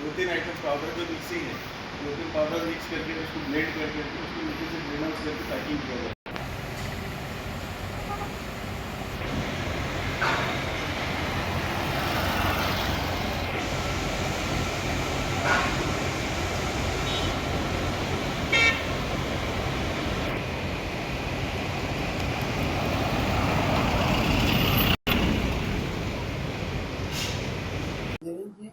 दो तीन item powder जो mixing है, दो तीन पाउडर मिक्स करके उसको ब्लेंड करके उसको नीचे से ग्रेन आउट करके पैकिंग किया जाता है। देवेंद्रजी,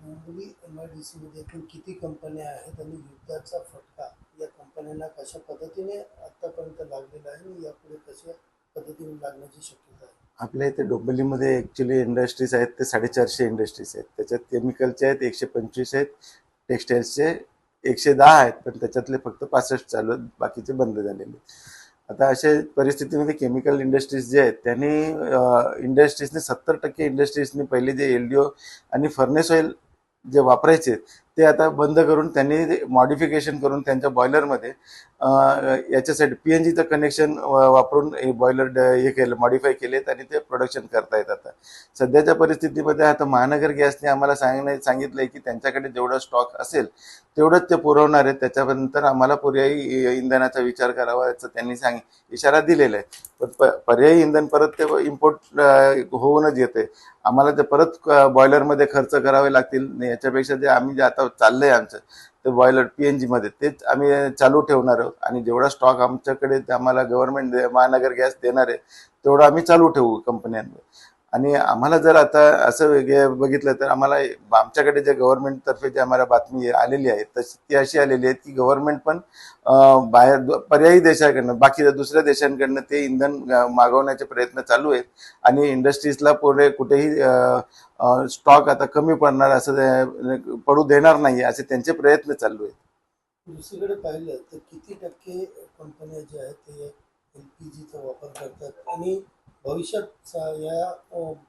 डोंबिवली MIDC मध्ये एकूण किती कंपन्या आहेत आणि युद्धाचा फटका या कंपन्यांना कशा पद्धतीने आतापर्यंत लागलेला आहे आणि यापुढे कशा पद्धतीने लागण्याची शक्यता आहे? आपल्या इथे डोंबिवलीमध्ये ॲक्च्युली इंडस्ट्रीज आहेत ते 450 इंडस्ट्रीज आहेत. त्याच्यात केमिकलचे आहेत 125 आहेत, टेक्सटाईल्सचे 110 आहेत, पण त्याच्यातले फक्त 65 चालू आहेत, बाकीचे बंद झालेले. आता अशा परिस्थितीमध्ये केमिकल इंडस्ट्रीज जे आहेत त्यांनी इंडस्ट्रीजने 70% इंडस्ट्रीजने पहिले जे LDO आणि फर्नेस ऑइल जे वापरायचे ते आता बंद करून त्यांनी मॉडिफिकेशन करून त्यांच्या बॉयलरमध्ये याच्यासाठी PNGचं कनेक्शन वापरून बॉयलर हे केलं, मॉडिफाय केलेत आणि ते प्रोडक्शन करतायत. आता सध्याच्या परिस्थितीमध्ये आता महानगर गॅसने आम्हाला सांगितलंय की त्यांच्याकडे जेवढा स्टॉक असेल तेवढंच ते पुरवणार आहेत, त्याच्यानंतर आम्हाला पर्यायी इंधनाचा विचार करावा याचा त्यांनी इशारा दिलेला आहे. पण पर्यायी इंधन परत ते इम्पोर्ट होऊनच येते, आम्हाला ते परत बॉयलरमध्ये खर्च करावे लागतील. याच्यापेक्षा जे आम्ही जे आता चाललंय आमचं ते बॉयलर PNG मध्ये तेच आम्ही चालू ठेवणार आहोत आणि जेवढा स्टॉक आमच्याकडे आम्हाला गव्हर्नमेंट महानगर गॅस देणार आहे तेवढं आम्ही चालू ठेवू कंपन्यांवर. आणि आम्हाला जर आता असं बघितलं तर आम्हाला आमच्याकडे जे गव्हर्नमेंटतर्फे जे आम्हाला बातमी आलेली आहे तशी ती अशी आलेली आहे की गव्हर्नमेंट पण बाहेर पर्यायी देशाकडनं बाकी दुसऱ्या देशांकडनं ते इंधन मागवण्याचे प्रयत्न चालू आहेत आणि इंडस्ट्रीजला पुढे कुठेही स्टॉक आता कमी पडणार असं पडू देणार नाही असे त्यांचे प्रयत्न चालू आहेत. दुसरीकडे पाहिलं तर किती टक्के कंपन्या ज्या आहेत ते LPGचा वापर करतात आणि भविष्यात या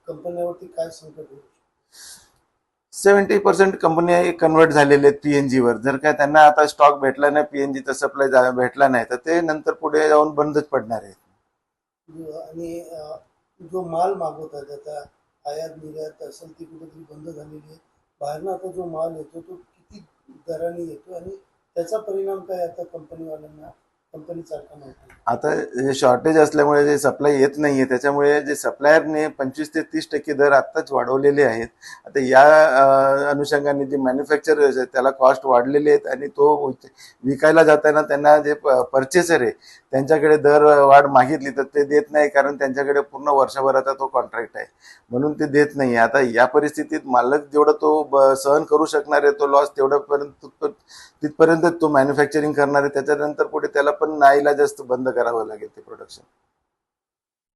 कंपन्यांवरती काय संकट होईल? 70% कंपन्या कन्वर्ट झालेले आहेत PNG वर. जर काय त्यांना आता स्टॉक भेटला नाही, PNGचा सप्लाय भेटला नाही तर ते नंतर पुढे जाऊन बंदच पडणार आहे. आणि जो माल मागवतात आता आयात निर्यात असेल ती कुठेतरी बंद झालेली आहे. बाहेरनं आता जो माल येतो तो किती दराने येतो आणि त्याचा परिणाम काय आता कंपनीवाल्यांना, कंपनी चालकांना होतो? आता शॉर्टेज असल्यामुळे जे सप्लाय येत नाहीये त्याच्यामुळे जे सप्लायरने 25 ते 30% दर आत्ताच वाढवलेले आहेत. आता या अनुषंगाने जे मॅन्युफॅक्चरर्स आहेत त्याला कॉस्ट वाढलेले आहेत आणि तो विकायला जाताना त्यांना जे परचेसर आहे त्यांच्याकडे दर वाढ मागितली तर ते देत नाही, कारण त्यांच्याकडे पूर्ण वर्षभराचा तो कॉन्ट्रॅक्ट आहे म्हणून ते देत नाही. आता या परिस्थितीत मालक जेवढा तो सहन करू शकणार आहे तो लॉस तेवढ्यापर्यंत तिथपर्यंत तो मॅन्युफॅक्चरिंग करणार आहे, त्याच्यानंतर पुढे त्याला पण नाईलाजास्त बंद करावं लागेल ते प्रोडक्शन.